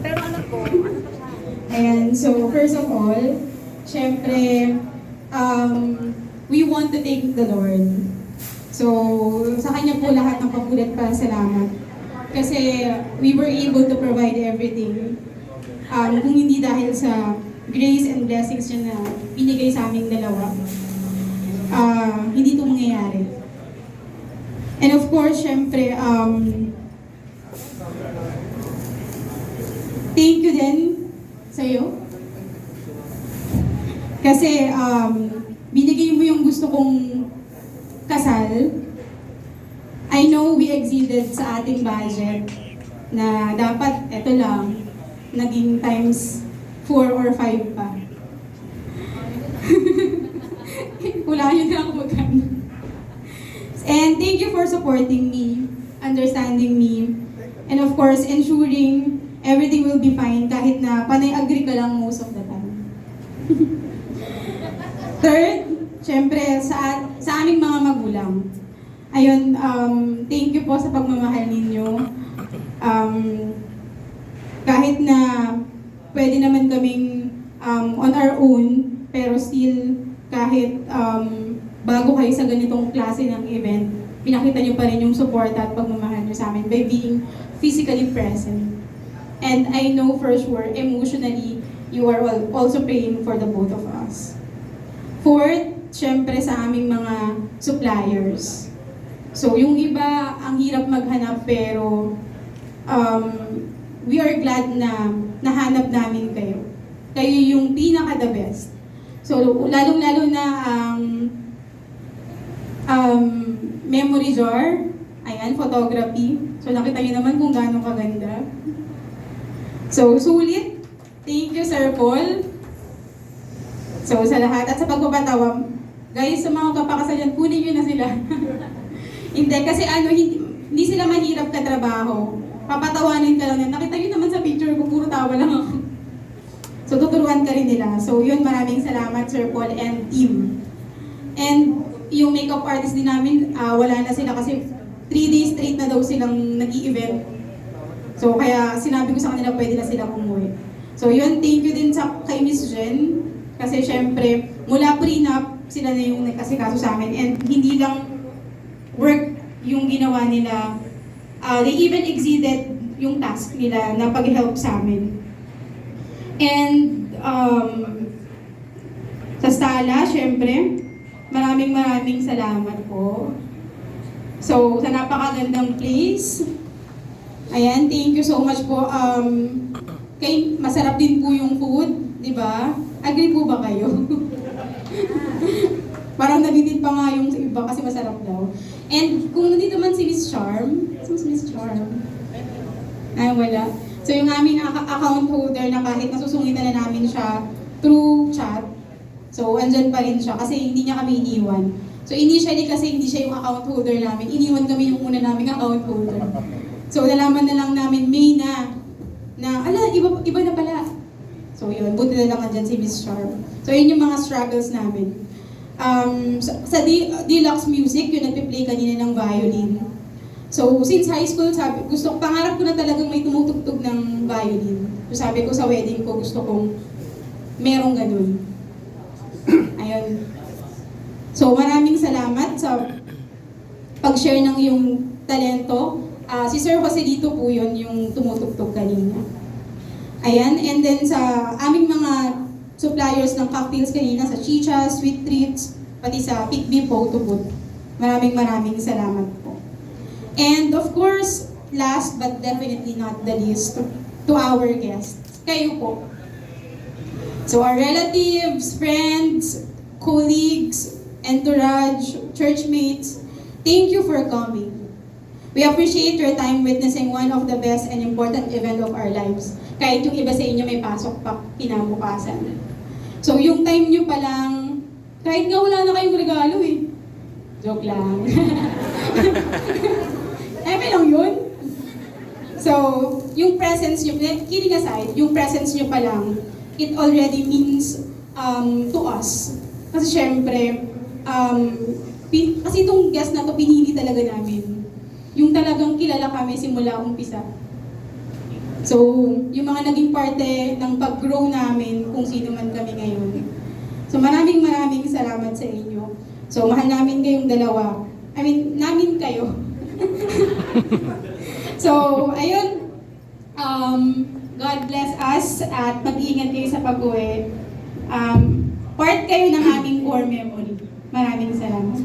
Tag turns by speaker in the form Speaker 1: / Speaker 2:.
Speaker 1: Pero ano po?
Speaker 2: Ayan, so first of all, syempre, we want to thank the Lord. So, sa Kanya po lahat ng pagulat pa salamat. Kasi we were able to provide everything. Kung hindi dahil sa grace and blessings niya na binigay sa aming dalawa, hindi ito mangyayari. And of course, syempre, thank you din sa'yo. Kasi binigay mo yung gusto kong kasal. I know we exceeded sa ating budget na dapat eto lang, naging times 4 or 5 pa. Wala yun na ako magkano. And thank you for supporting me, understanding me, and of course, ensuring everything will be fine kahit na panay-agree ka lang most of the time. Third, syempre, sa aming mga magulang. Ayun, thank you po sa pagmamahal ninyo. Kahit na pwede naman kaming on our own, pero still, kahit bago kayo sa ganitong klase ng event, pinakita nyo pa rin yung support at pagmamahal nyo sa amin by being physically present. And I know for sure, emotionally, you are also praying for the both of us. Fourth, syempre sa aming mga suppliers. So yung iba, ang hirap maghanap pero we are glad na nahanap namin kayo. Kayo yung pinaka-the best. So lalong-lalo na ang memory jar, ayan, photography. So nakita niyo naman kung gaano kaganda. So sulit. Thank you, Sir Paul. So sa lahat at sa pagpapatawa, guys, sa mga kapakasal yan, kunin nyo na sila. Hindi, kasi hindi sila mahirap katrabaho. Papatawanin ka lang yan. Nakita nyo naman sa picture ko, puro tawa lang ako. So tuturuan ka rin nila. So yun, maraming salamat, Sir Paul and team. And yung makeup artist din namin, wala na sila kasi 3 days straight na daw silang nag-i-event. So kaya sinabi ko sa kanila, pwede na silang umuwi. So yun, thank you din kay Miss Jen. Kasi syempre, mula prenup, sila na yung nagkasikaso sa amin. And hindi lang work yung ginawa nila. They even exceeded yung task nila na pag-help sa amin. And sa sala, syempre, maraming salamat po. So, sa napakagandang place. Ayan, thank you so much po. Masarap din po yung food, di ba? Agree po ba kayo? Parang nabitin pa nga yung iba kasi masarap daw. And kung nandito man si Miss Charm, si Miss Charm? Ay, wala. So yung aming account holder na kahit nasusungitan na namin siya through chat, so andyan pa rin siya kasi hindi niya kami iniwan. So initially kasi hindi siya yung account holder namin, iniwan kami yung una naming account holder. So nalaman na lang namin May na iba na pala. So yun, buti na lang andyan si Miss Charm. So yun yung mga struggles namin. Sa Deluxe Music, yung nagpe-play kanina ng violin. So since high school, pangarap ko na talagang may tumutugtog ng violin. So sabi ko sa wedding ko, gusto kong merong ganun. Ayun. So maraming salamat sa pag-share ng iyong talento. Si Sir Jose dito po yun, yung tumutugtog kanina. Ayan, and then sa aming mga suppliers ng cocktails kanina, sa Chicha, Sweet Treats, pati sa Pikbi Photo Booth. Maraming salamat po. And of course, last but definitely not the least, to our guests. Kayo po. So our relatives, friends, colleagues, entourage, churchmates, thank you for coming. We appreciate your time witnessing one of the best and important event of our lives. Kahit yung iba sa inyo may pasok pa kinabukasan. So yung time nyo pa lang, kahit nga wala na kayong regalo eh. Joke lang. Eme lang yun. So, yung presence nyo, kidding aside, yung presence nyo pa lang, it already means to us. Kasi syempre, kasi itong guest na to, pinili talaga namin. Yung talagang kilala kami simula umpisa. So, yung mga naging parte ng pag-grow namin kung sino man kami ngayon. So, maraming salamat sa inyo. So, mahal namin kayong dalawa. I mean, namin kayo. So, ayun. God bless us at mag-iingat kayo sa pag-uwi. Part kayo ng aming core memory. Maraming salamat.